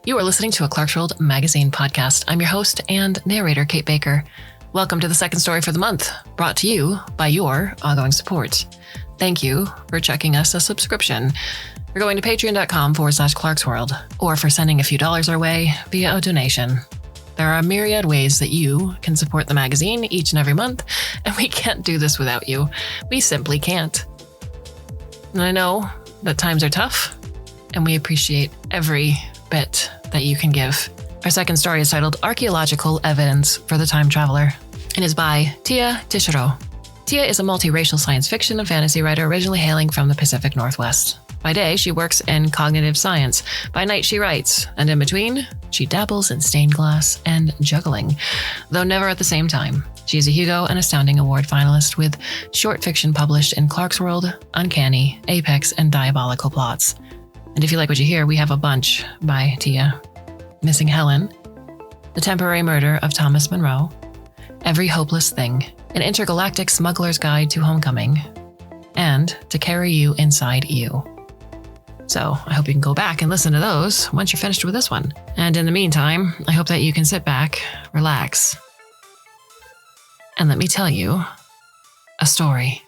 You are listening to a Clarkesworld Magazine podcast. I'm your host and narrator, Kate Baker. Welcome to the second story for the month, brought to you by your ongoing support. Thank you for checking us a subscription. We're going to patreon.com/Clarkesworld, or for sending a few dollars our way via a donation. There are a myriad ways that you can support the magazine each and every month, and we can't do this without you. We simply can't. And I know that times are tough, and we appreciate every bit that you can give. Our second story is titled Archaeological Evidence for the Time Traveler and is by Tia Tashiro. Tia is a multiracial science fiction and fantasy writer originally hailing from the Pacific Northwest. By day, she works in cognitive science. By night, she writes. And in between, she dabbles in stained glass and juggling, though never at the same time. She is a Hugo and Astounding Award finalist with short fiction published in Clarkesworld, Uncanny, Apex, and Diabolical Plots. And if you like what you hear, we have a bunch by Tia. Missing Helen, The Temporary Murder of Thomas Monroe, Every Hopeless Thing, An Intergalactic Smuggler's Guide to Homecoming, and To Carry You Inside You. So I hope you can go back and listen to those once you're finished with this one. And in the meantime, I hope that you can sit back, relax, and let me tell you a story.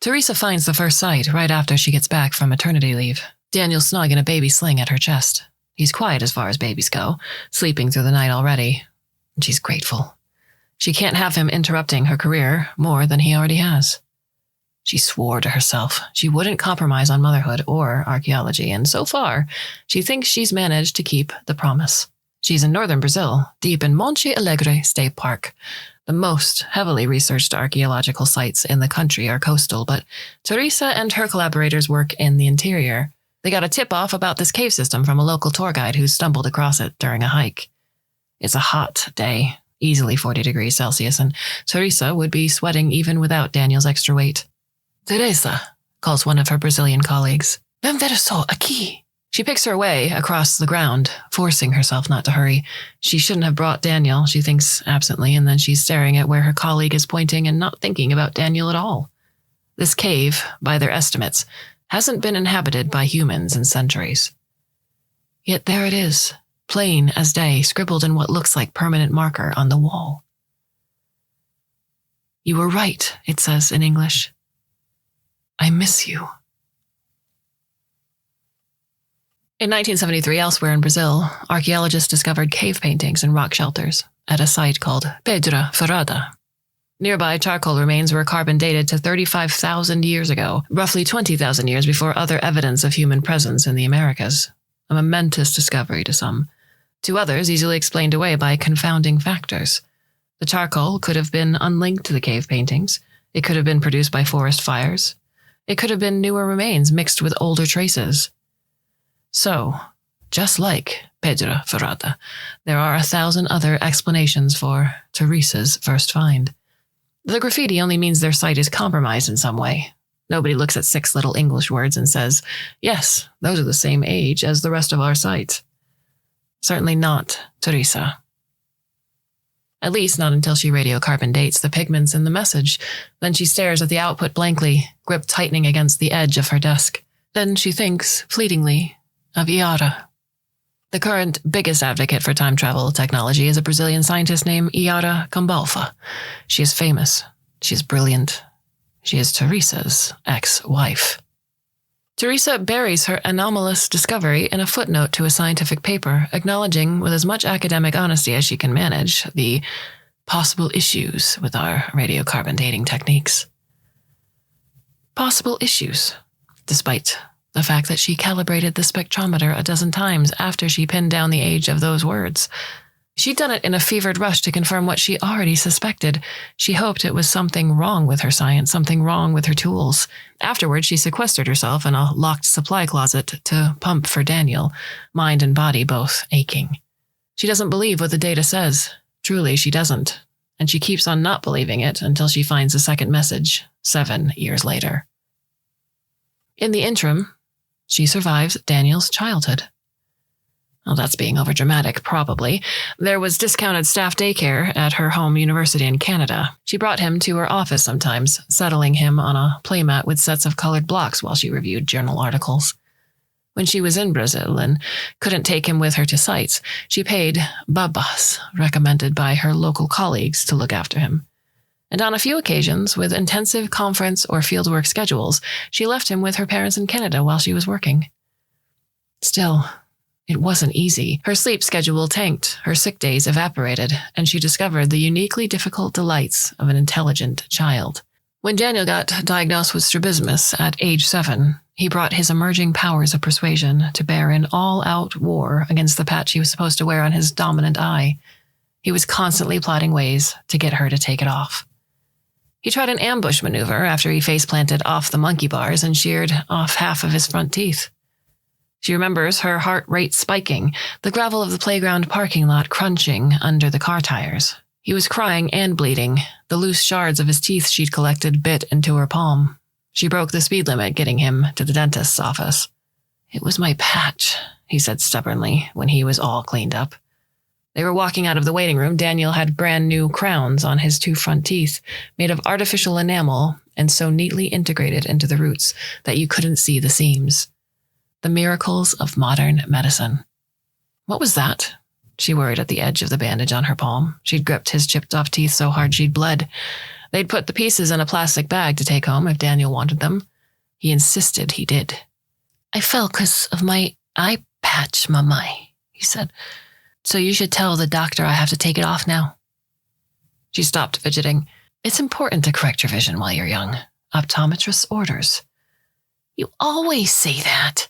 Teresa finds the first sight right after she gets back from maternity leave. Daniel's snug in a baby sling at her chest. He's quiet as far as babies go, sleeping through the night already. And she's grateful. She can't have him interrupting her career more than he already has. She swore to herself she wouldn't compromise on motherhood or archaeology, and so far, she thinks she's managed to keep the promise. She's in northern Brazil, deep in Monte Alegre State Park. The most heavily researched archaeological sites in the country are coastal, but Teresa and her collaborators work in the interior. They got a tip-off about this cave system from a local tour guide who stumbled across it during a hike. It's a hot day, easily 40 degrees Celsius, and Teresa would be sweating even without Daniel's extra weight. Teresa, calls one of her Brazilian colleagues. Vem ver só aqui. She picks her way across the ground, forcing herself not to hurry. She shouldn't have brought Daniel, she thinks absently, and then she's staring at where her colleague is pointing and not thinking about Daniel at all. This cave, by their estimates, hasn't been inhabited by humans in centuries. Yet there it is, plain as day, scribbled in what looks like permanent marker on the wall. You were right, it says in English. I miss you. In 1973, elsewhere in Brazil, archaeologists discovered cave paintings and rock shelters at a site called Pedra Furada. Nearby, charcoal remains were carbon dated to 35,000 years ago, roughly 20,000 years before other evidence of human presence in the Americas. A momentous discovery to some. To others, easily explained away by confounding factors. The charcoal could have been unlinked to the cave paintings. It could have been produced by forest fires. It could have been newer remains mixed with older traces. So, just like Pedra Furada, there are 1,000 other explanations for Teresa's first find. The graffiti only means their site is compromised in some way. Nobody looks at 6 little English words and says, yes, those are the same age as the rest of our site. Certainly not Teresa. At least not until she radiocarbon dates the pigments in the message. Then she stares at the output blankly, grip tightening against the edge of her desk. Then she thinks, fleetingly, of Iara. The current biggest advocate for time travel technology is a Brazilian scientist named Iara Cambalfa. She is famous. She is brilliant. She is Teresa's ex-wife. Teresa buries her anomalous discovery in a footnote to a scientific paper, acknowledging with as much academic honesty as she can manage the possible issues with our radiocarbon dating techniques. Possible issues, despite the fact that she calibrated the spectrometer a dozen times after she pinned down the age of those words. She'd done it in a fevered rush to confirm what she already suspected. She hoped it was something wrong with her science, something wrong with her tools. Afterwards, she sequestered herself in a locked supply closet to pump for Daniel, mind and body both aching. She doesn't believe what the data says. Truly, she doesn't. And she keeps on not believing it until she finds a second message 7 years later. In the interim, she survives Daniel's childhood. Well, that's being overdramatic, probably. There was discounted staff daycare at her home university in Canada. She brought him to her office sometimes, settling him on a playmat with sets of colored blocks while she reviewed journal articles. When she was in Brazil and couldn't take him with her to sites, she paid babas, recommended by her local colleagues, to look after him. And on a few occasions, with intensive conference or fieldwork schedules, she left him with her parents in Canada while she was working. Still, it wasn't easy. Her sleep schedule tanked, her sick days evaporated, and she discovered the uniquely difficult delights of an intelligent child. When Daniel got diagnosed with strabismus at age 7, he brought his emerging powers of persuasion to bear in all-out war against the patch he was supposed to wear on his dominant eye. He was constantly plotting ways to get her to take it off. He tried an ambush maneuver after he face-planted off the monkey bars and sheared off half of his front teeth. She remembers her heart rate spiking, the gravel of the playground parking lot crunching under the car tires. He was crying and bleeding. The loose shards of his teeth she'd collected bit into her palm. She broke the speed limit getting him to the dentist's office. "It was my patch," he said stubbornly when he was all cleaned up. They were walking out of the waiting room. Daniel had brand new crowns on his 2 front teeth, made of artificial enamel and so neatly integrated into the roots that you couldn't see the seams. The miracles of modern medicine. What was that? She worried at the edge of the bandage on her palm. She'd gripped his chipped-off teeth so hard she'd bled. They'd put the pieces in a plastic bag to take home if Daniel wanted them. He insisted he did. "I fell 'cause of my eye patch, Mamai," he said. "So you should tell the doctor I have to take it off now." She stopped fidgeting. "It's important to correct your vision while you're young. Optometrist's orders." "You always say that."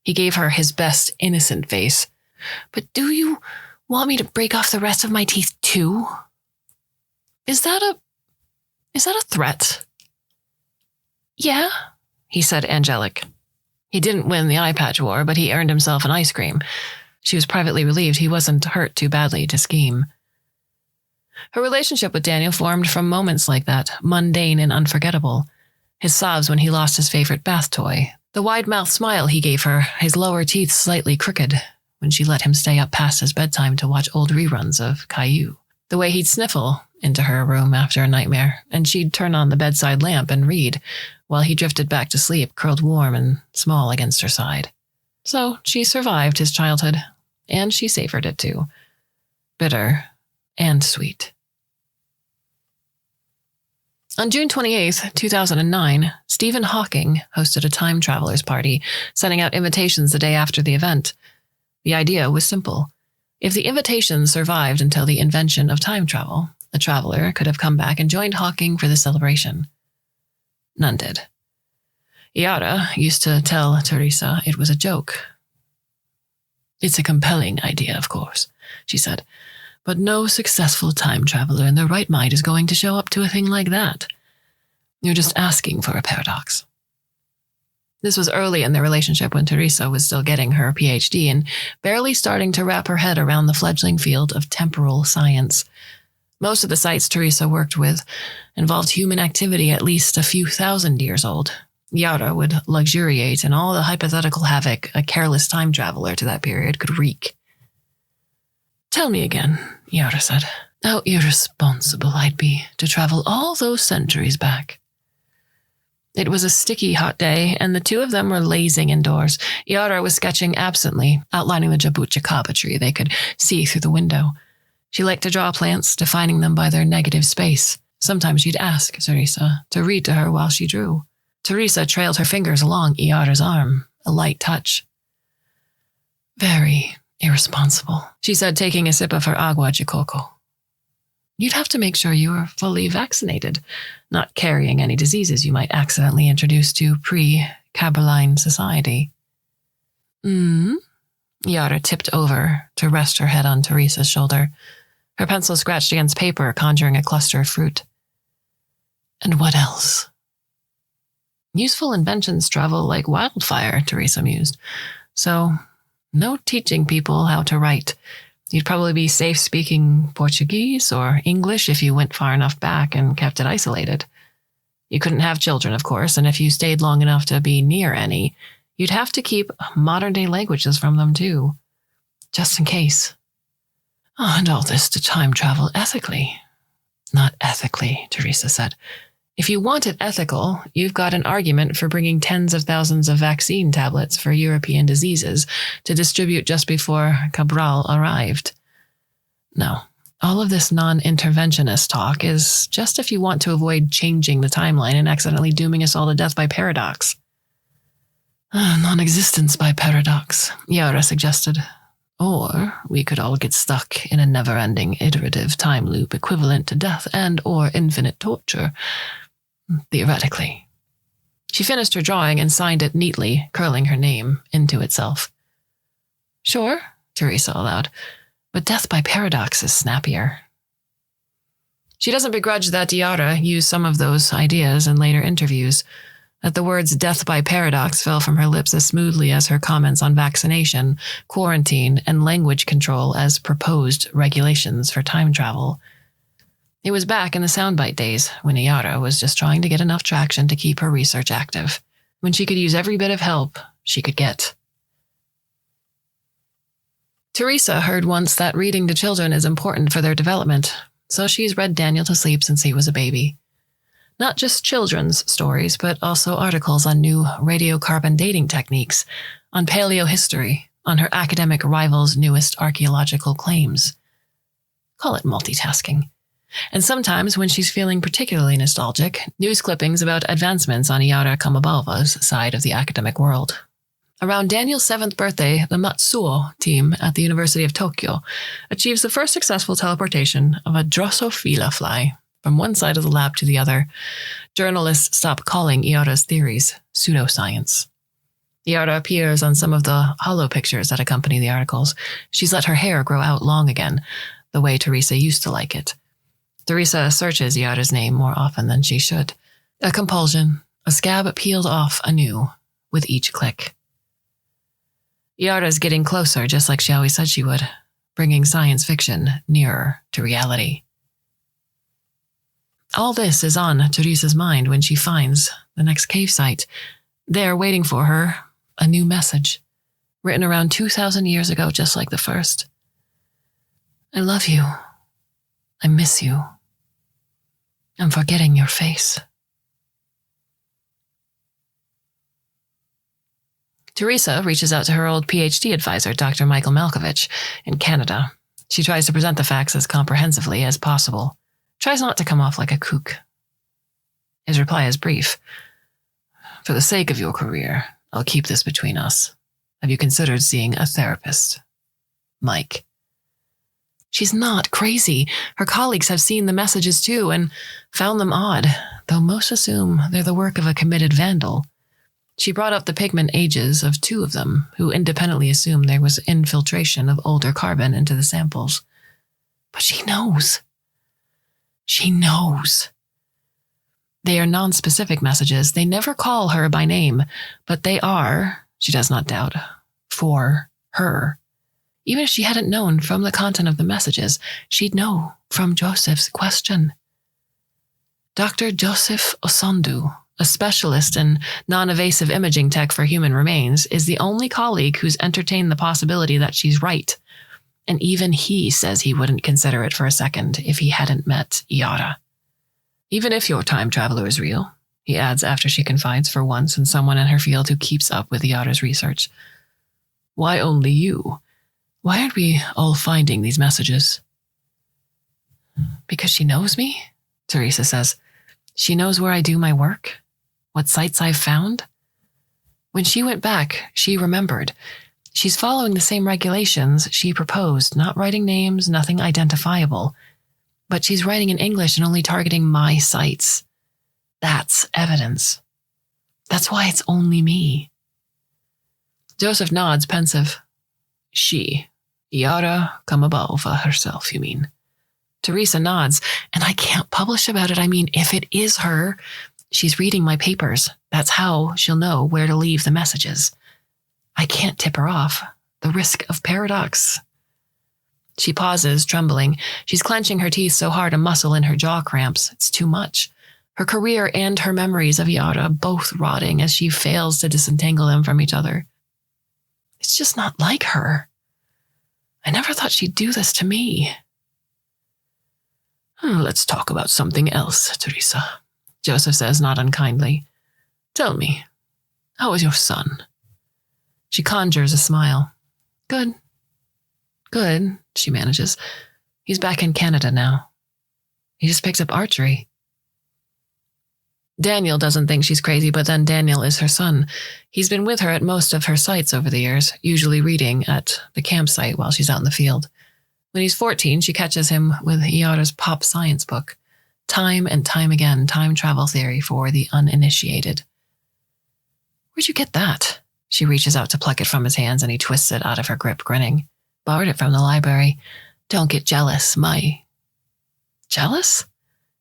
He gave her his best innocent face. "But do you want me to break off the rest of my teeth too?" Is that a threat?" "Yeah," he said angelic. He didn't win the eye patch war, but he earned himself an ice cream. She was privately relieved he wasn't hurt too badly to scheme. Her relationship with Daniel formed from moments like that, mundane and unforgettable. His sobs when he lost his favorite bath toy, the wide-mouthed smile he gave her, his lower teeth slightly crooked, when she let him stay up past his bedtime to watch old reruns of Caillou, the way he'd sniffle into her room after a nightmare, and she'd turn on the bedside lamp and read, while he drifted back to sleep, curled warm and small against her side. So she survived his childhood, and she savored it too. Bitter and sweet. On June 28, 2009, Stephen Hawking hosted a time traveler's party, sending out invitations the day after the event. The idea was simple. If the invitation survived until the invention of time travel, a traveler could have come back and joined Hawking for the celebration. None did. Iara used to tell Teresa it was a joke. "It's a compelling idea, of course," she said, "but no successful time traveler in their right mind is going to show up to a thing like that. You're just asking for a paradox." This was early in their relationship when Teresa was still getting her PhD and barely starting to wrap her head around the fledgling field of temporal science. Most of the sites Teresa worked with involved human activity at least a few thousand years old. Yara would luxuriate in all the hypothetical havoc a careless time traveler to that period could wreak. "Tell me again," Yara said, "how irresponsible I'd be to travel all those centuries back." It was a sticky hot day, and the two of them were lazing indoors. Yara was sketching absently, outlining the jabuticaba tree they could see through the window. She liked to draw plants, defining them by their negative space. Sometimes she'd ask Teresa to read to her while she drew. Teresa trailed her fingers along Yara's arm, a light touch. "Very irresponsible," she said, taking a sip of her agua de coco. "You'd have to make sure you were fully vaccinated, not carrying any diseases you might accidentally introduce to pre-Caberline society." Yara tipped over to rest her head on Teresa's shoulder. Her pencil scratched against paper, conjuring a cluster of fruit. "And what else?" "Useful inventions travel like wildfire," Teresa mused. "So, no teaching people how to write. You'd probably be safe speaking Portuguese or English if you went far enough back and kept it isolated. You couldn't have children, of course, and if you stayed long enough to be near any, you'd have to keep modern-day languages from them, too. Just in case. Oh, and all this to time travel ethically." "Not ethically," Teresa said. If you want it ethical, you've got an argument for bringing tens of thousands of vaccine tablets for European diseases to distribute just before Cabral arrived. No, all of this non-interventionist talk is just if you want to avoid changing the timeline and accidentally dooming us all to death by paradox. Non-existence by paradox, Yara suggested. Or we could all get stuck in a never-ending iterative time loop equivalent to death and or infinite torture. Theoretically. She finished her drawing and signed it neatly, curling her name into itself. Sure, Teresa allowed, but death by paradox is snappier. She doesn't begrudge that Yara used some of those ideas in later interviews, that the words death by paradox fell from her lips as smoothly as her comments on vaccination, quarantine, and language control as proposed regulations for time travel. It was back in the soundbite days, when Yara was just trying to get enough traction to keep her research active, when she could use every bit of help she could get. Teresa heard once that reading to children is important for their development, so she's read Daniel to sleep since he was a baby. Not just children's stories, but also articles on new radiocarbon dating techniques, on paleohistory, on her academic rival's newest archaeological claims. Call it multitasking. And sometimes, when she's feeling particularly nostalgic, news clippings about advancements on Yara Kamabalva's side of the academic world. Around Daniel's 7th birthday, the Matsuo team at the University of Tokyo achieves the first successful teleportation of a Drosophila fly from one side of the lab to the other. Journalists stop calling Yara's theories pseudoscience. Yara appears on some of the holo pictures that accompany the articles. She's let her hair grow out long again, the way Teresa used to like it. Teresa searches Yara's name more often than she should. A compulsion, a scab peeled off anew with each click. Yara's getting closer, just like she always said she would, bringing science fiction nearer to reality. All this is on Teresa's mind when she finds the next cave site. There, waiting for her, a new message, written around 2,000 years ago, just like the first. I love you. I miss you. I'm forgetting your face. Teresa reaches out to her old PhD advisor, Dr. Michael Malkovich, in Canada. She tries to present the facts as comprehensively as possible. Tries not to come off like a kook. His reply is brief. For the sake of your career, I'll keep this between us. Have you considered seeing a therapist? Mike. She's not crazy. Her colleagues have seen the messages too and found them odd, though most assume they're the work of a committed vandal. She brought up the pigment ages of 2 of them, who independently assumed there was infiltration of older carbon into the samples. But she knows. She knows. They are non-specific messages. They never call her by name, but they are, she does not doubt, for her. Even if she hadn't known from the content of the messages, she'd know from Joseph's question. Dr. Joseph Osondu, a specialist in non-invasive imaging tech for human remains, is the only colleague who's entertained the possibility that she's right. And even he says he wouldn't consider it for a second if he hadn't met Yara. Even if your time traveler is real, he adds after she confides for once in someone in her field who keeps up with Yara's research. Why only you? Why aren't we all finding these messages? Because she knows me, Teresa says. She knows where I do my work, what sites I've found. When she went back, she remembered. She's following the same regulations she proposed, not writing names, nothing identifiable. But she's writing in English and only targeting my sites. That's evidence. That's why it's only me. Joseph nods, pensive. She, Yara Kamabalva herself, you mean? Teresa nods, and I can't publish about it. I mean, if it is her, she's reading my papers. That's how she'll know where to leave the messages. I can't tip her off. The risk of paradox. She pauses, trembling. She's clenching her teeth so hard a muscle in her jaw cramps. It's too much. Her career and her memories of Yara both rotting as she fails to disentangle them from each other. It's just not like her. I never thought she'd do this to me. Let's talk about something else, Teresa. Joseph says, not unkindly. Tell me, how is your son? She conjures a smile. Good. Good, she manages. He's back in Canada now. He just picked up archery. Daniel doesn't think she's crazy, but then Daniel is her son. He's been with her at most of her sites over the years, usually reading at the campsite while she's out in the field. When he's 14, she catches him with Iara's pop science book. Time and time again, time travel theory for the uninitiated. Where'd you get that? She reaches out to pluck it from his hands and he twists it out of her grip, grinning. Borrowed it from the library. Don't get jealous, Jealous?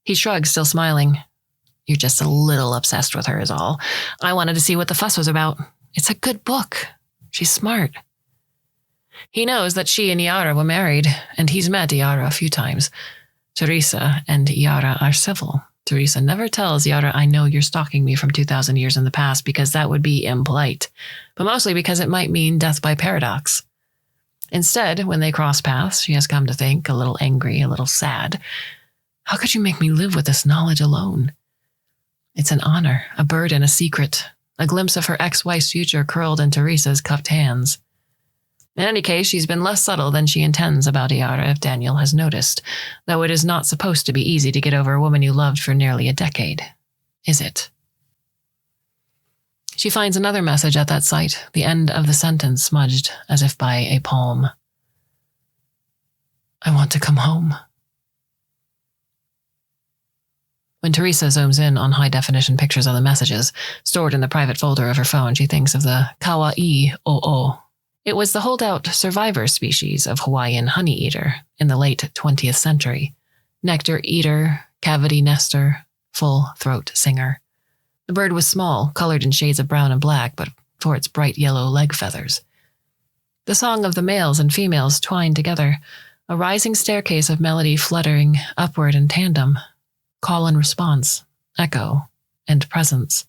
He shrugs, still smiling. You're just a little obsessed with her is all. I wanted to see what the fuss was about. It's a good book. She's smart. He knows that she and Iara were married, and he's met Iara a few times. Teresa and Iara are civil. Teresa never tells Iara, I know you're stalking me from 2,000 years in the past, because that would be impolite, but mostly because it might mean death by paradox. Instead, when they cross paths, she has come to think, a little angry, a little sad. How could you make me live with this knowledge alone? It's an honor, a burden, a secret, a glimpse of her ex-wife's future curled in Teresa's cupped hands. In any case, she's been less subtle than she intends about Iara, if Daniel has noticed, though it is not supposed to be easy to get over a woman you loved for nearly a decade. Is it? She finds another message at that site, the end of the sentence smudged as if by a palm. I want to come home. When Teresa zooms in on high-definition pictures of the messages, stored in the private folder of her phone, she thinks of the kawaii-o'o. It was the holdout survivor species of Hawaiian honey eater in the late 20th century. Nectar eater, cavity nester, full throat singer. The bird was small, colored in shades of brown and black, but for its bright yellow leg feathers. The song of the males and females twined together, a rising staircase of melody fluttering upward in tandem. Call and response, echo, and presence.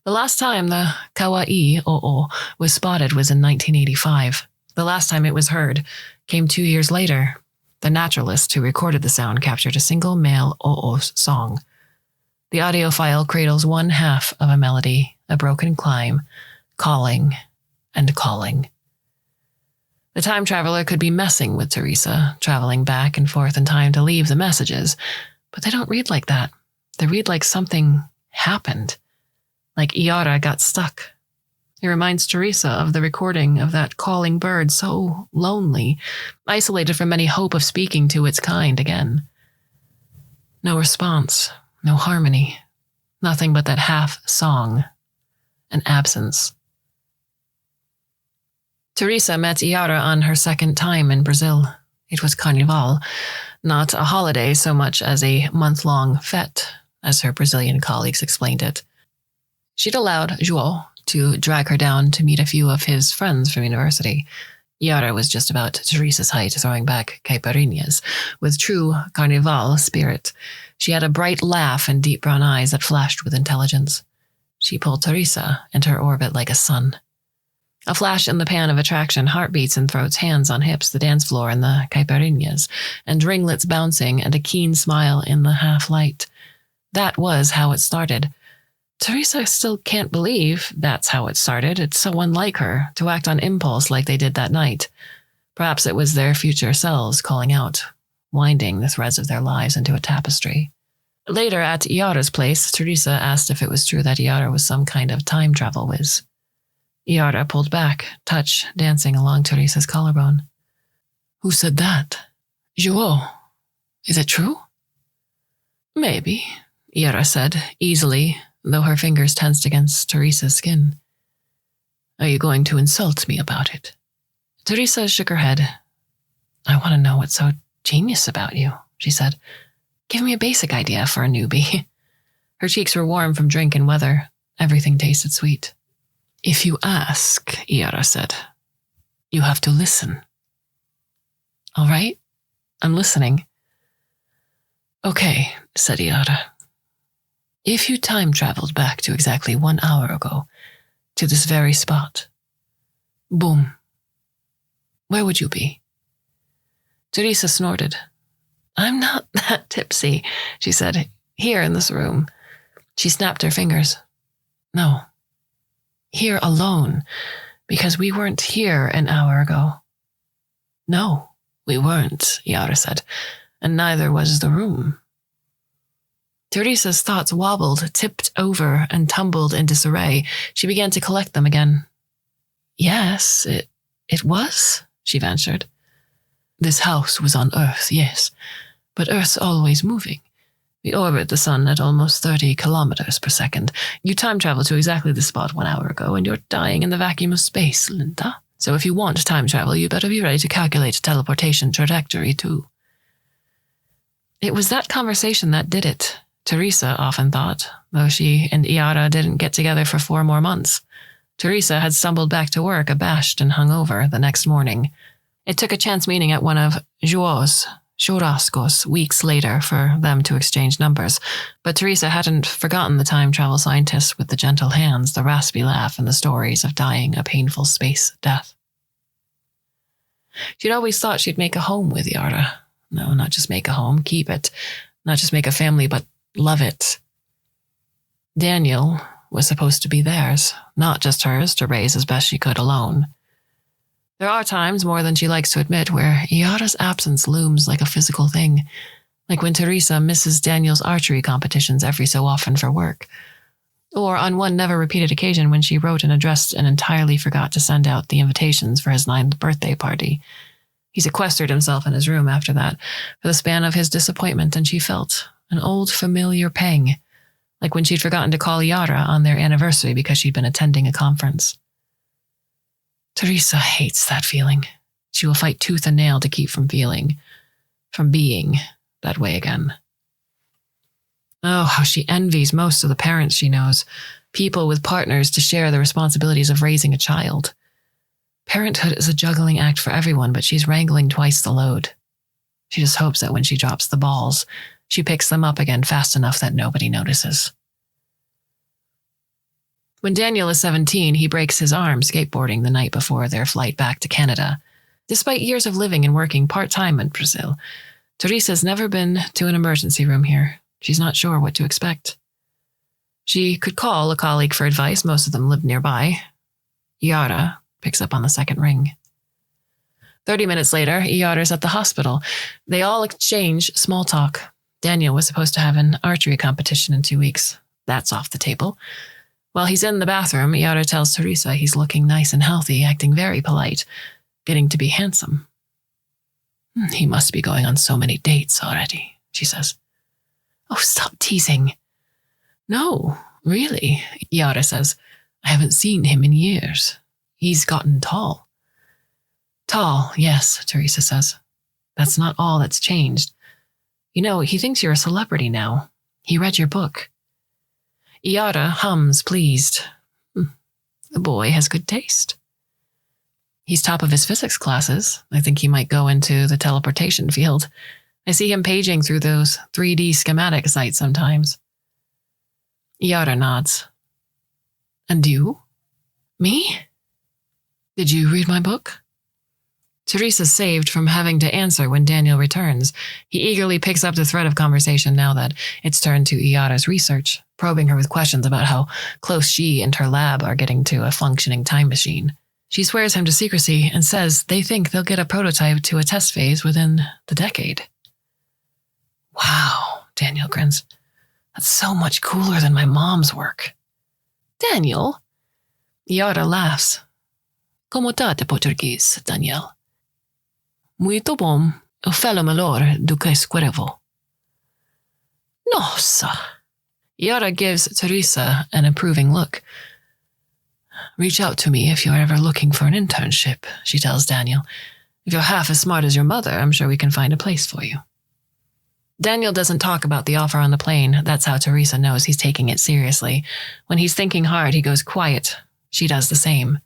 The last time the kawaii-o'o was spotted was in 1985. The last time it was heard came 2 years later. The naturalist who recorded the sound captured a single male o'o song. The audio file cradles one half of a melody, a broken climb, calling and calling. The time traveler could be messing with Teresa, traveling back and forth in time to leave the messages, but they don't read like that. They read like something happened. Like Iara got stuck. It reminds Teresa of the recording of that calling bird, so lonely, isolated from any hope of speaking to its kind again. No response, no harmony, nothing but that half song, an absence. Teresa met Iara on her second time in Brazil. It was Carnival, not a holiday so much as a month-long fête, as her Brazilian colleagues explained it. She'd allowed João to drag her down to meet a few of his friends from university. Iara was just about Teresa's height, throwing back caipirinhas, with true Carnival spirit. She had a bright laugh and deep brown eyes that flashed with intelligence. She pulled Teresa into her orbit like a sun. A flash in the pan of attraction, heartbeats in throats, hands on hips, the dance floor and the caipirinhas, and ringlets bouncing, and a keen smile in the half-light. That was how it started. Teresa still can't believe that's how it started. It's so unlike her to act on impulse like they did that night. Perhaps it was their future selves calling out, winding the threads of their lives into a tapestry. Later, at Iara's place, Teresa asked if it was true that Iara was some kind of time travel whiz. Iara pulled back, touch dancing along Teresa's collarbone. Who said that? João. Is it true? Maybe, Iara said, easily, though her fingers tensed against Teresa's skin. Are you going to insult me about it? Teresa shook her head. I want to know what's so genius about you, she said. Give me a basic idea for a newbie. Her cheeks were warm from drink and weather. Everything tasted sweet. If you ask, Iara said, you have to listen. All right, I'm listening. Okay, said Iara. If you time traveled back to exactly 1 hour ago, to this very spot, boom, where would you be? Teresa snorted. I'm not that tipsy, she said. Here in this room. She snapped her fingers. No. Here alone, because we weren't here an hour ago. No, we weren't, Iara said, and neither was the room. Teresa's thoughts wobbled, tipped over, and tumbled in disarray. She began to collect them again. Yes, it was, she ventured. This house was on Earth, yes, but Earth's always moving. We orbit the sun at almost 30 kilometers per second. You time travel to exactly the spot 1 hour ago, and you're dying in the vacuum of space, Linda. So if you want time travel, you better be ready to calculate teleportation trajectory, too. It was that conversation that did it, Teresa often thought, though she and Iara didn't get together for 4 more months. Teresa had stumbled back to work, abashed and hungover, the next morning. It took a chance meeting at one of Joao's churrascos weeks later for them to exchange numbers, but Teresa hadn't forgotten the time travel scientist with the gentle hands, the raspy laugh, and the stories of dying a painful space death. She'd always thought she'd make a home with Iara. No, not just make a home, keep it. Not just make a family, but love it. Daniel was supposed to be theirs, not just hers to raise as best she could alone. There are times, more than she likes to admit, where Iara's absence looms like a physical thing, like when Teresa misses Daniel's archery competitions every so often for work, or on one never-repeated occasion when she wrote and addressed and entirely forgot to send out the invitations for his 9th birthday party. He sequestered himself in his room after that, for the span of his disappointment, and she felt an old familiar pang, like when she'd forgotten to call Iara on their anniversary because she'd been attending a conference. Teresa hates that feeling. She will fight tooth and nail to keep from being that way again. Oh, how she envies most of the parents she knows, people with partners to share the responsibilities of raising a child. Parenthood is a juggling act for everyone, but she's wrangling twice the load. She just hopes that when she drops the balls, she picks them up again fast enough that nobody notices. When Daniel is 17, he breaks his arm skateboarding the night before their flight back to Canada. Despite years of living and working part-time in Brazil, Teresa's never been to an emergency room here. She's not sure what to expect. She could call a colleague for advice. Most of them lived nearby. Iara picks up on the second ring. 30 minutes later, Iara's at the hospital. They all exchange small talk. Daniel was supposed to have an archery competition in 2 weeks. That's off the table. While he's in the bathroom, Iara tells Teresa he's looking nice and healthy, acting very polite, getting to be handsome. He must be going on so many dates already, she says. Oh, stop teasing. No, really, Iara says. I haven't seen him in years. He's gotten tall. Tall, yes, Teresa says. That's not all that's changed. You know, he thinks you're a celebrity now. He read your book. Iara hums, pleased. The boy has good taste. He's top of his physics classes. I think he might go into the teleportation field. I see him paging through those 3D schematic sites sometimes. Iara nods. And you? Me? Did you read my book? Teresa's saved from having to answer when Daniel returns. He eagerly picks up the thread of conversation now that it's turned to Iara's research, probing her with questions about how close she and her lab are getting to a functioning time machine. She swears him to secrecy and says they think they'll get a prototype to a test phase within the decade. Wow, Daniel grins. That's so much cooler than my mom's work. Daniel? Iara laughs. Como tá de português, Daniel? Muito bom. Eu falo melhor do que escrevo. Nossa. Iara gives Teresa an approving look. Reach out to me if you're ever looking for an internship, she tells Daniel. If you're half as smart as your mother, I'm sure we can find a place for you. Daniel doesn't talk about the offer on the plane. That's how Teresa knows he's taking it seriously. When he's thinking hard, he goes quiet. She does the same.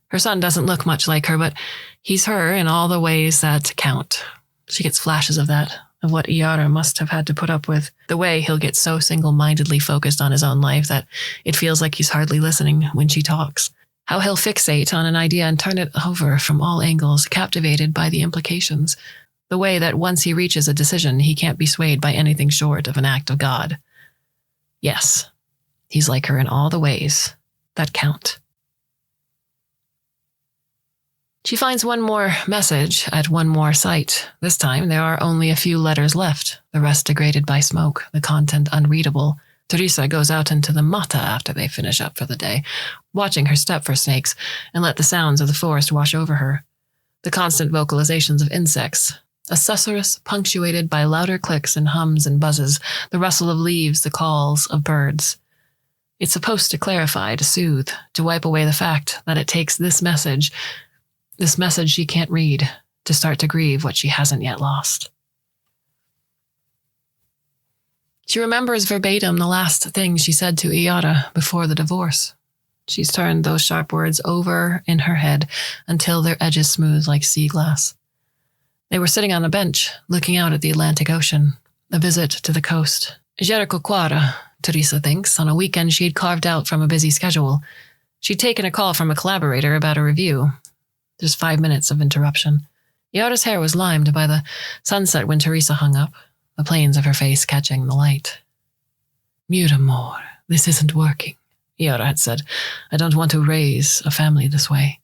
Her son doesn't look much like her, but he's her in all the ways that count. She gets flashes of that, of what Iara must have had to put up with, the way he'll get so single-mindedly focused on his own life that it feels like he's hardly listening when she talks. How he'll fixate on an idea and turn it over from all angles, captivated by the implications. The way that once he reaches a decision, he can't be swayed by anything short of an act of God. Yes, he's like her in all the ways that count. She finds one more message at one more site. This time, there are only a few letters left, the rest degraded by smoke, the content unreadable. Teresa goes out into the mata after they finish up for the day, watching her step for snakes and let the sounds of the forest wash over her. The constant vocalizations of insects, a susurrus punctuated by louder clicks and hums and buzzes, the rustle of leaves, the calls of birds. It's supposed to clarify, to soothe, to wipe away the fact that it takes this message she can't read, to start to grieve what she hasn't yet lost. She remembers verbatim the last thing she said to Iara before the divorce. She's turned those sharp words over in her head until their edges smooth like sea glass. They were sitting on a bench, looking out at the Atlantic Ocean, a visit to the coast. Jericoacoara, Teresa thinks, on a weekend she had carved out from a busy schedule. She'd taken a call from a collaborator about a review. Just 5 minutes of interruption. Iara's hair was limed by the sunset when Teresa hung up, the planes of her face catching the light. Mute amor, this isn't working, Iara had said. I don't want to raise a family this way.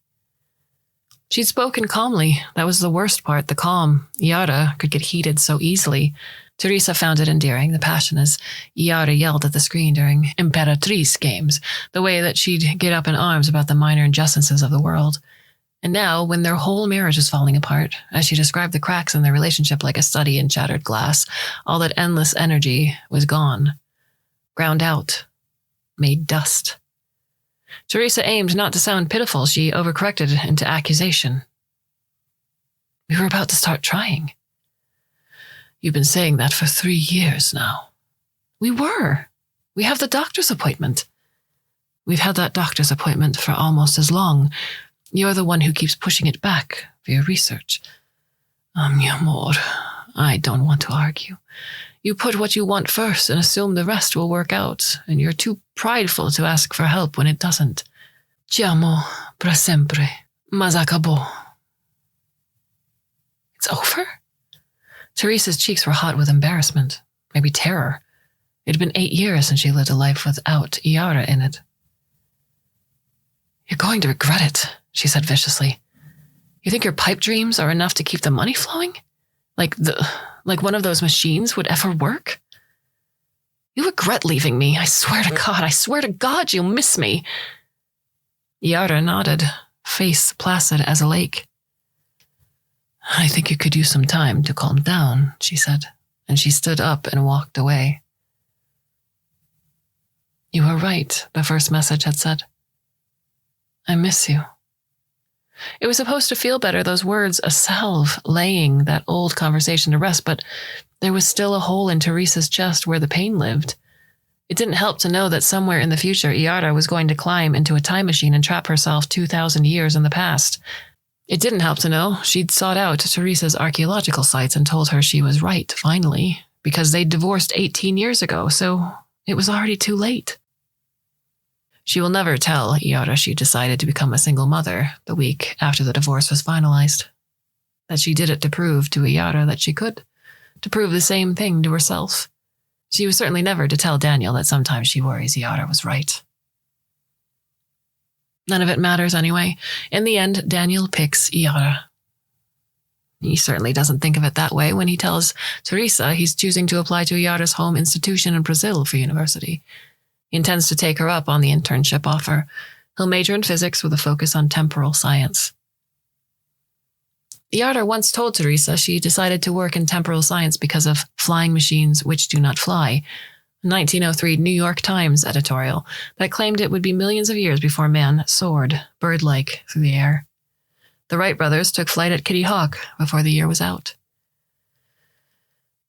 She'd spoken calmly. That was the worst part, the calm. Iara could get heated so easily. Teresa found it endearing, the passion as Iara yelled at the screen during Imperatrice games, the way that she'd get up in arms about the minor injustices of the world. And now, when their whole marriage was falling apart, as she described the cracks in their relationship like a study in shattered glass, all that endless energy was gone, ground out, made dust. Teresa aimed not to sound pitiful. She overcorrected into accusation. We were about to start trying. You've been saying that for 3 years now. We were. We have the doctor's appointment. We've had that doctor's appointment for almost as long. You're the one who keeps pushing it back for your research. Mi amor, I don't want to argue. You put what you want first and assume the rest will work out, and you're too prideful to ask for help when it doesn't. Ti amo para sempre, mas acabó. It's over? Teresa's cheeks were hot with embarrassment, maybe terror. It had been 8 years since she lived a life without Iara in it. You're going to regret it, she said viciously. You think your pipe dreams are enough to keep the money flowing? Like one of those machines would ever work? You regret leaving me. I swear to God, you'll miss me. Iara nodded, face placid as a lake. I think you could use some time to calm down, she said, and she stood up and walked away. You were right, the first message had said. I miss you. It was supposed to feel better, those words, a salve, laying that old conversation to rest, but there was still a hole in Teresa's chest where the pain lived. It didn't help to know that somewhere in the future, Iara was going to climb into a time machine and trap herself 2,000 years in the past. It didn't help to know she'd sought out Teresa's archaeological sites and told her she was right, finally, because they'd divorced 18 years ago, so it was already too late. She will never tell Iara she decided to become a single mother the week after the divorce was finalized. That she did it to prove to Iara that she could, to prove the same thing to herself. She was certainly never to tell Daniel that sometimes she worries Iara was right. None of it matters anyway. In the end, Daniel picks Iara. He certainly doesn't think of it that way when he tells Teresa he's choosing to apply to Iara's home institution in Brazil for university. He intends to take her up on the internship offer. He'll major in physics with a focus on temporal science. Iara once told Teresa she decided to work in temporal science because of flying machines which do not fly, a 1903 New York Times editorial that claimed it would be millions of years before man soared, bird-like, through the air. The Wright brothers took flight at Kitty Hawk before the year was out.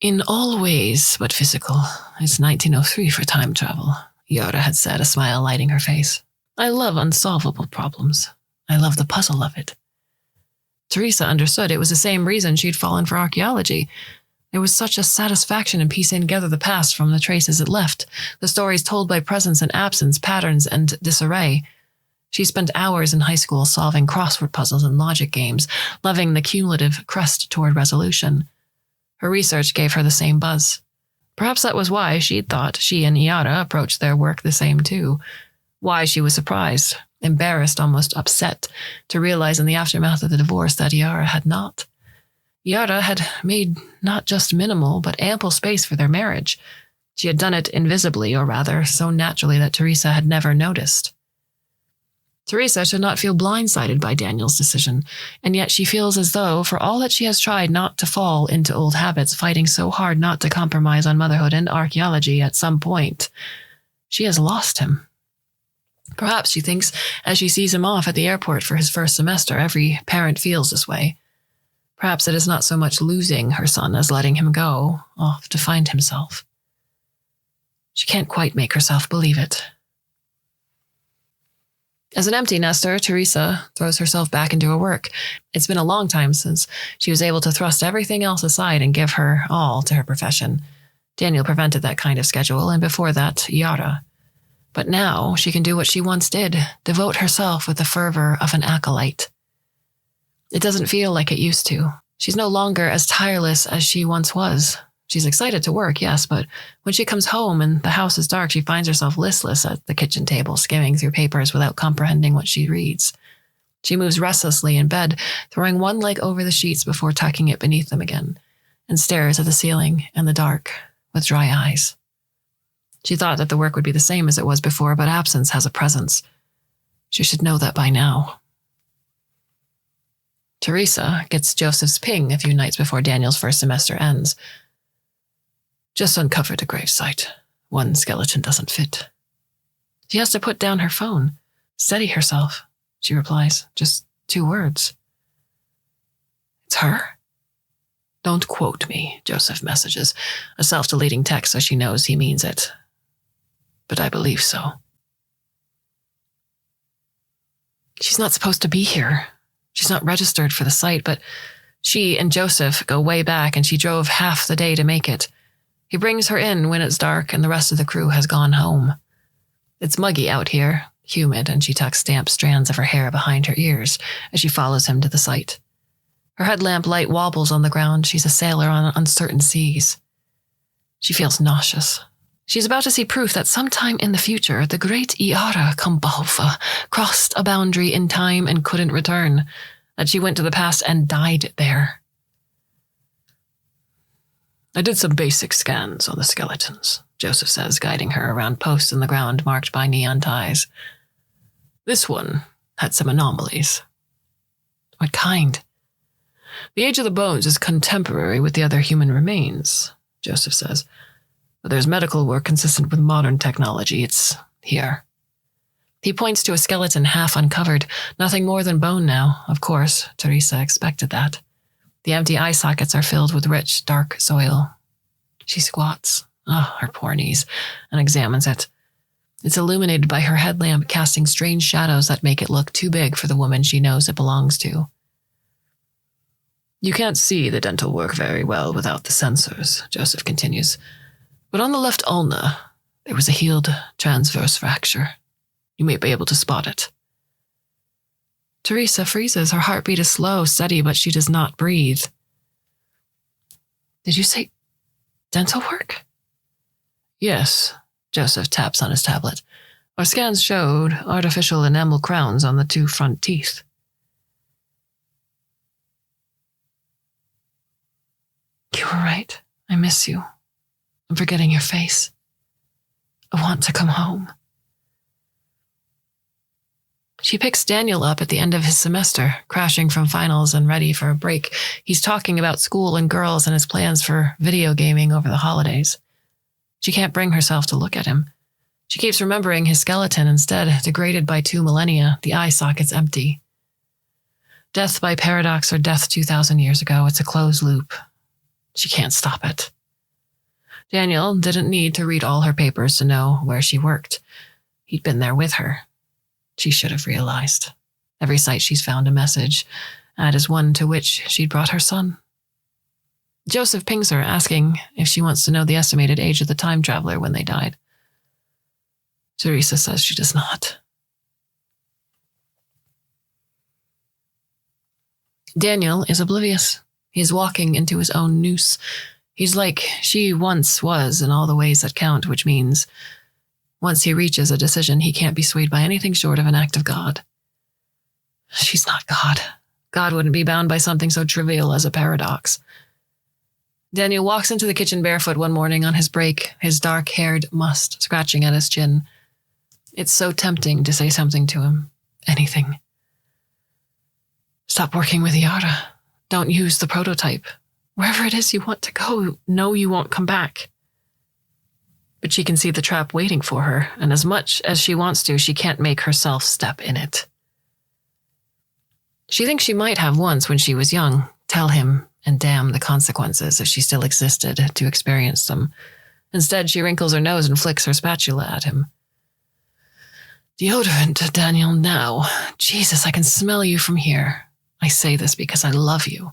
In all ways but physical, it's 1903 for time travel, Iara had said, a smile lighting her face. I love unsolvable problems. I love the puzzle of it. Teresa understood it was the same reason she'd fallen for archaeology. There was such a satisfaction in piecing together the past from the traces it left, the stories told by presence and absence, patterns and disarray. She spent hours in high school solving crossword puzzles and logic games, loving the cumulative crest toward resolution. Her research gave her the same buzz. Perhaps that was why she'd thought she and Iara approached their work the same too. Why she was surprised, embarrassed, almost upset, to realize in the aftermath of the divorce that Iara had not. Iara had made not just minimal, but ample space for their marriage. She had done it invisibly, or rather, so naturally that Teresa had never noticed. Teresa should not feel blindsided by Daniel's decision, and yet she feels as though, for all that she has tried not to fall into old habits, fighting so hard not to compromise on motherhood and archaeology at some point, she has lost him. Perhaps, she thinks, as she sees him off at the airport for his first semester, every parent feels this way. Perhaps it is not so much losing her son as letting him go, off to find himself. She can't quite make herself believe it. As an empty nester, Teresa throws herself back into her work. It's been a long time since she was able to thrust everything else aside and give her all to her profession. Daniel prevented that kind of schedule, and before that, Iara. But now she can do what she once did, devote herself with the fervor of an acolyte. It doesn't feel like it used to. She's no longer as tireless as she once was. She's excited to work, yes, but when she comes home and the house is dark, she finds herself listless at the kitchen table, skimming through papers without comprehending what she reads. She moves restlessly in bed, throwing one leg over the sheets before tucking it beneath them again, and stares at the ceiling and the dark with dry eyes. She thought that the work would be the same as it was before, but absence has a presence. She should know that by now. Teresa gets Joseph's ping a few nights before Daniel's first semester ends. Just uncovered a gravesite. One skeleton doesn't fit. She has to put down her phone. Steady herself, she replies. Just 2 words. It's her? Don't quote me, Joseph messages, a self-deleting text so she knows he means it. But I believe so. She's not supposed to be here. She's not registered for the site, but she and Joseph go way back, and she drove half the day to make it. He brings her in when it's dark and the rest of the crew has gone home. It's muggy out here, humid, and she tucks damp strands of her hair behind her ears as she follows him to the site. Her headlamp light wobbles on the ground. She's a sailor on uncertain seas. She feels nauseous. She's about to see proof that sometime in the future, the great Iara Kambalfa crossed a boundary in time and couldn't return, that she went to the past and died there. I did some basic scans on the skeletons, Joseph says, guiding her around posts in the ground marked by neon ties. This one had some anomalies. What kind? The age of the bones is contemporary with the other human remains, Joseph says. But there's medical work consistent with modern technology. It's here. He points to a skeleton half uncovered, nothing more than bone now. Of course, Teresa expected that. The empty eye sockets are filled with rich, dark soil. She squats, her poor knees, and examines it. It's illuminated by her headlamp, casting strange shadows that make it look too big for the woman she knows it belongs to. You can't see the dental work very well without the sensors, Joseph continues. But on the left ulna, there was a healed transverse fracture. You may be able to spot it. Teresa freezes. Her heartbeat is slow, steady, but she does not breathe. Did you say dental work? Yes, Joseph taps on his tablet. Our scans showed artificial enamel crowns on the 2 front teeth. You were right. I miss you. I'm forgetting your face. I want to come home. She picks Daniel up at the end of his semester, crashing from finals and ready for a break. He's talking about school and girls and his plans for video gaming over the holidays. She can't bring herself to look at him. She keeps remembering his skeleton instead, degraded by 2 millennia, the eye sockets empty. Death by paradox or death 2,000 years ago, it's a closed loop. She can't stop it. Daniel didn't need to read all her papers to know where she worked. He'd been there with her. She should have realized. Every site she's found a message, add as one to which she'd brought her son. Joseph pings her, asking if she wants to know the estimated age of the time traveler when they died. Teresa says she does not. Daniel is oblivious. He's walking into his own noose. He's like she once was in all the ways that count, which means once he reaches a decision, he can't be swayed by anything short of an act of God. She's not God. God wouldn't be bound by something so trivial as a paradox. Daniel walks into the kitchen barefoot one morning on his break, his dark-haired must scratching at his chin. It's so tempting to say something to him. Anything. Stop working with Yara. Don't use the prototype. Wherever it is you want to go, know you won't come back. But she can see the trap waiting for her, and as much as she wants to, she can't make herself step in it. She thinks she might have once when she was young, tell him and damn the consequences if she still existed to experience them. Instead, she wrinkles her nose and flicks her spatula at him. Deodorant, Daniel, now. Jesus, I can smell you from here. I say this because I love you.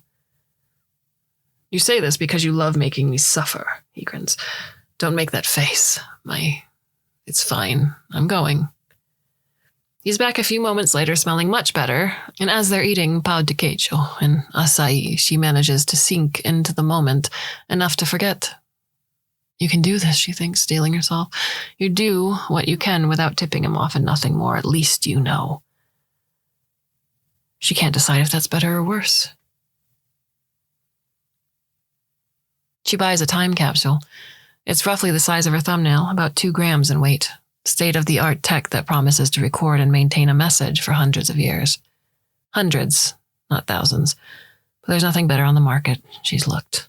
You say this because you love making me suffer, he grins. Don't make that face. It's fine. I'm going. He's back a few moments later, smelling much better, and as they're eating pão de queijo and acai, she manages to sink into the moment enough to forget. You can do this, she thinks, steeling herself. You do what you can without tipping him off and nothing more. At least you know. She can't decide if that's better or worse. She buys a time capsule. It's roughly the size of her thumbnail, about 2 grams in weight. State-of-the-art tech that promises to record and maintain a message for hundreds of years. Hundreds, not thousands. But there's nothing better on the market. She's looked.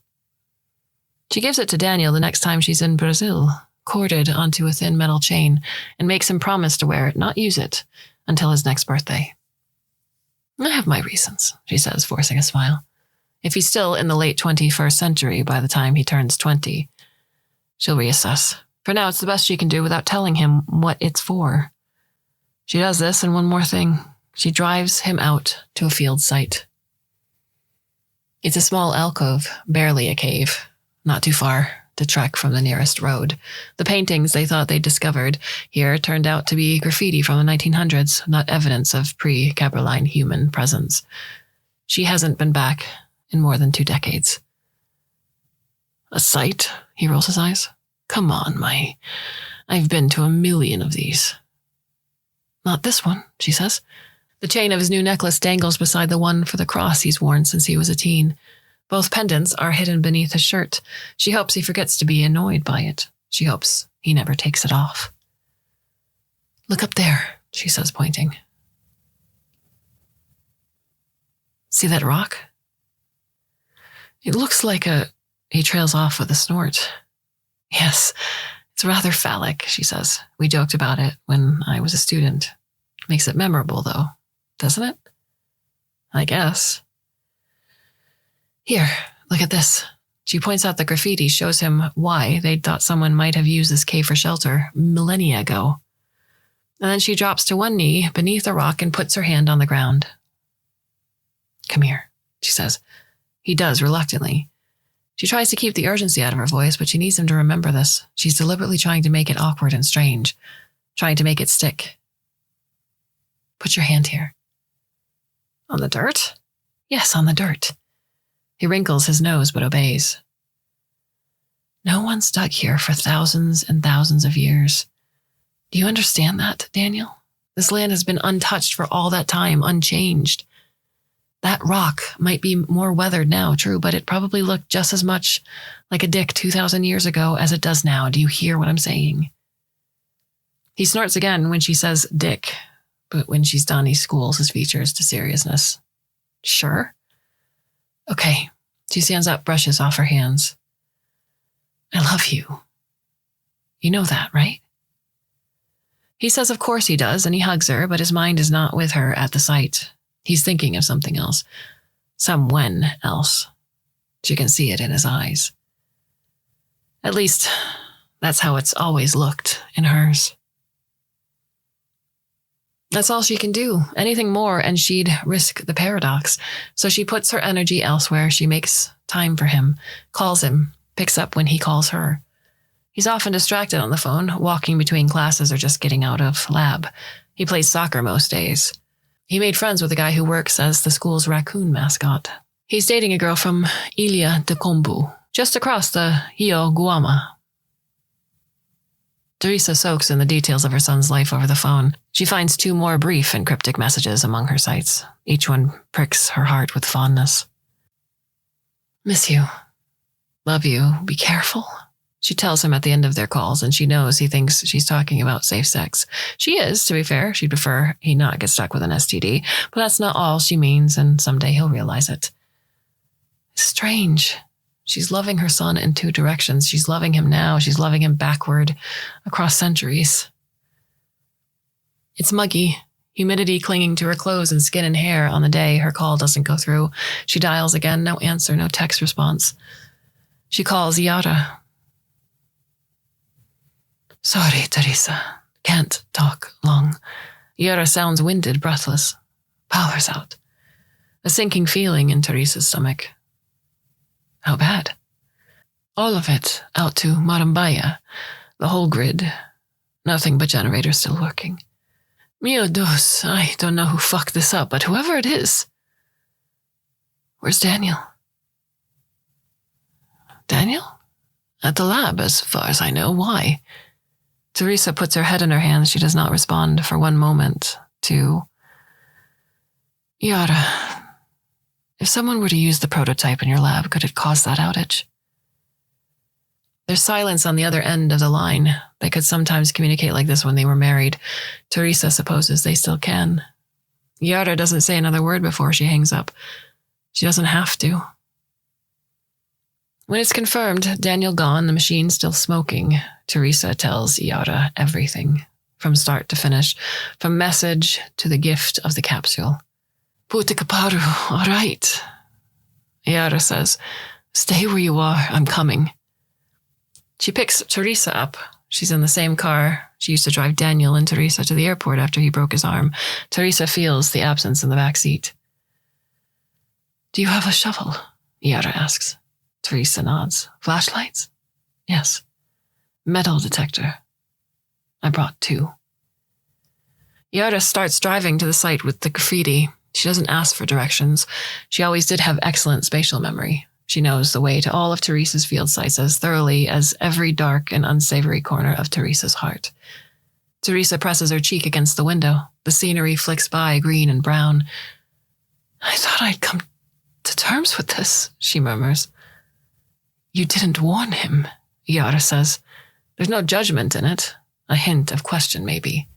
She gives it to Daniel the next time she's in Brazil, corded onto a thin metal chain, and makes him promise to wear it, not use it, until his next birthday. I have my reasons, she says, forcing a smile. If he's still in the late 21st century by the time he turns 20, she'll reassess. For now, it's the best she can do without telling him what it's for. She does this, and one more thing. She drives him out to a field site. It's a small alcove, barely a cave, not too far to trek from the nearest road. The paintings they thought they'd discovered here turned out to be graffiti from the 1900s, not evidence of pre-Cabroline human presence. She hasn't been back in more than 2 decades. A site? He rolls his eyes. Come on, I've been to 1,000,000 of these. Not this one, she says. The chain of his new necklace dangles beside the one for the cross he's worn since he was a teen. Both pendants are hidden beneath his shirt. She hopes he forgets to be annoyed by it. She hopes he never takes it off. Look up there, she says, pointing. See that rock? It looks like He trails off with a snort. Yes, it's rather phallic, she says. We joked about it when I was a student. Makes it memorable, though, doesn't it? I guess. Here, look at this. She points out the graffiti, shows him why they'd thought someone might have used this cave for shelter millennia ago. And then she drops to one knee beneath a rock and puts her hand on the ground. Come here, she says. He does, reluctantly. She tries to keep the urgency out of her voice, but she needs him to remember this. She's deliberately trying to make it awkward and strange, trying to make it stick. Put your hand here. On the dirt? Yes, on the dirt. He wrinkles his nose, but obeys. No one's dug here for thousands and thousands of years. Do you understand that, Daniel? This land has been untouched for all that time, unchanged. That rock might be more weathered now, true, but it probably looked just as much like a dick 2,000 years ago as it does now. Do you hear what I'm saying? He snorts again when she says dick, but when she's done, he schools his features to seriousness. Sure? Okay. She stands up, brushes off her hands. I love you. You know that, right? He says of course he does, and he hugs her, but his mind is not with her at the site. He's thinking of something else. Someone else. She can see it in his eyes. At least, that's how it's always looked in hers. That's all she can do. Anything more, and she'd risk the paradox. So she puts her energy elsewhere. She makes time for him, calls him, picks up when he calls her. He's often distracted on the phone, walking between classes or just getting out of lab. He plays soccer most days. He made friends with a guy who works as the school's raccoon mascot. He's dating a girl from Ilha de Kombu, just across the Rio Guama. Teresa soaks in the details of her son's life over the phone. She finds 2 more brief and cryptic messages among her sights. Each one pricks her heart with fondness. Miss you. Love you. Be careful. She tells him at the end of their calls, and she knows he thinks she's talking about safe sex. She is, to be fair. She'd prefer he not get stuck with an STD, but that's not all she means, and someday he'll realize it. It's strange. She's loving her son in 2 directions. She's loving him now. She's loving him backward, across centuries. It's muggy, humidity clinging to her clothes and skin and hair on the day her call doesn't go through. She dials again, no answer, no text response. She calls Yara. Sorry, Teresa. Can't talk long. Yara sounds winded, breathless. Power's out. A sinking feeling in Teresa's stomach. How bad? All of it out to Marambaya, the whole grid. Nothing but generators still working. Mio Dos, I don't know who fucked this up, but whoever it is. Where's Daniel? Daniel? At the lab, as far as I know. Why? Teresa puts her head in her hands. She does not respond for one moment to... Yara, if someone were to use the prototype in your lab, could it cause that outage? There's silence on the other end of the line. They could sometimes communicate like this when they were married. Teresa supposes they still can. Yara doesn't say another word before she hangs up. She doesn't have to. When it's confirmed, Daniel gone, the machine still smoking, Teresa tells Yara everything, from start to finish, from message to the gift of the capsule. Puta kaparu, all right. Yara says, stay where you are, I'm coming. She picks Teresa up. She's in the same car. She used to drive Daniel and Teresa to the airport after he broke his arm. Teresa feels the absence in the back seat. Do you have a shovel? Yara asks. Teresa nods. Flashlights? Yes. Metal detector. I brought 2. Yara starts driving to the site with the graffiti. She doesn't ask for directions. She always did have excellent spatial memory. She knows the way to all of Teresa's field sites as thoroughly as every dark and unsavory corner of Teresa's heart. Teresa presses her cheek against the window. The scenery flicks by, green and brown. I thought I'd come to terms with this, she murmurs. You didn't warn him, Yara says. There's no judgment in it. A hint of question, maybe.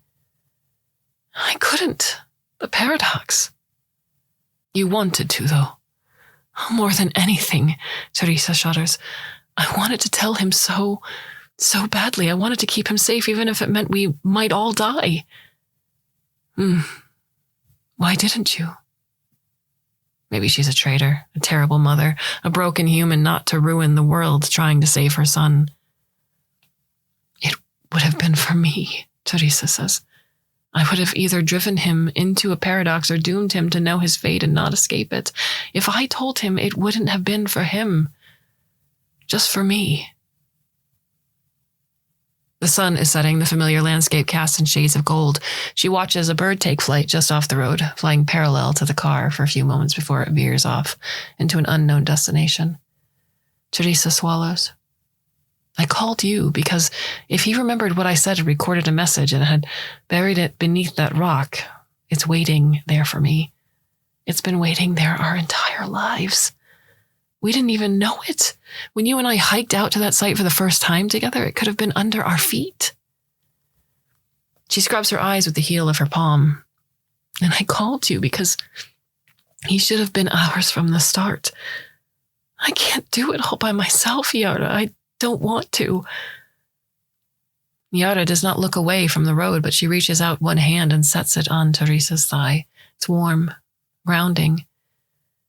I couldn't. The paradox. You wanted to, though. More than anything, Teresa shudders. I wanted to tell him so badly. I wanted to keep him safe, even if it meant we might all die. Why didn't you? Maybe she's a traitor, a terrible mother, a broken human not to ruin the world trying to save her son. It would have been for me, Teresa says. I would have either driven him into a paradox or doomed him to know his fate and not escape it. If I told him, it wouldn't have been for him. Just for me. The sun is setting, the familiar landscape cast in shades of gold. She watches a bird take flight just off the road, flying parallel to the car for a few moments before it veers off into an unknown destination. Teresa swallows. I called you because if he remembered what I said and recorded a message and had buried it beneath that rock, it's waiting there for me. It's been waiting there our entire lives. We didn't even know it. When you and I hiked out to that site for the first time together, it could have been under our feet. She scrubs her eyes with the heel of her palm. And I called you because he should have been ours from the start. I can't do it all by myself, Yara. I don't want to. Yara does not look away from the road, but she reaches out one hand and sets it on Teresa's thigh. It's warm, grounding.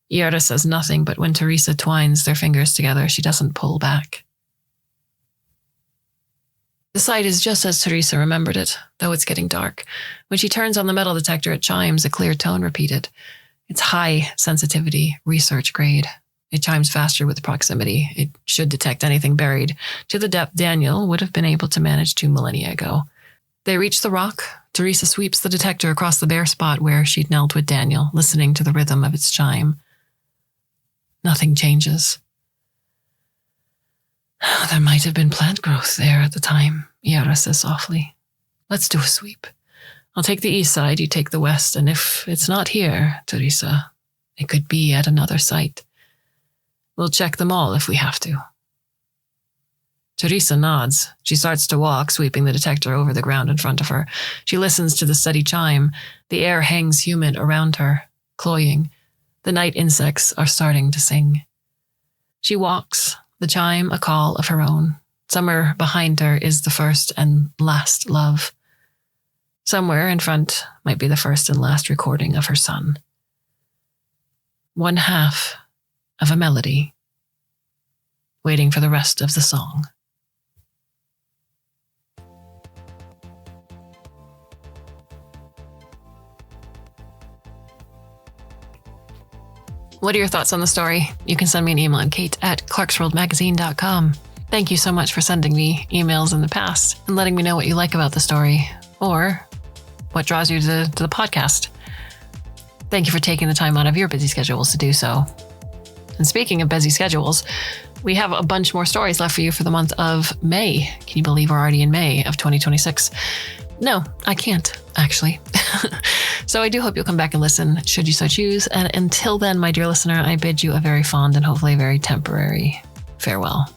Yara says nothing, but when Teresa twines their fingers together, she doesn't pull back. The site is just as Teresa remembered it, though it's getting dark. When she turns on the metal detector, it chimes, a clear tone repeated. It's high sensitivity, research grade. It chimes faster with proximity. It should detect anything buried to the depth Daniel would have been able to manage 2 millennia ago. They reach the rock. Teresa sweeps the detector across the bare spot where she'd knelt with Daniel, listening to the rhythm of its chime. Nothing changes. There might have been plant growth there at the time, Yara says softly. Let's do a sweep. I'll take the east side, you take the west, and if it's not here, Teresa, it could be at another site. We'll check them all if we have to. Teresa nods. She starts to walk, sweeping the detector over the ground in front of her. She listens to the steady chime. The air hangs humid around her, cloying. The night insects are starting to sing. She walks, the chime a call of her own. Somewhere behind her is the first and last love. Somewhere in front might be the first and last recording of her son. One half of a melody, waiting for the rest of the song. What are your thoughts on the story? You can send me an email at kate@clarksworldmagazine.com. Thank you so much for sending me emails in the past and letting me know what you like about the story or what draws you to the podcast. Thank you for taking the time out of your busy schedules to do so. And speaking of busy schedules, we have a bunch more stories left for you for the month of May. Can you believe we're already in May of 2026? No, I can't, actually. So I do hope you'll come back and listen, should you so choose. And until then, my dear listener, I bid you a very fond and hopefully very temporary farewell.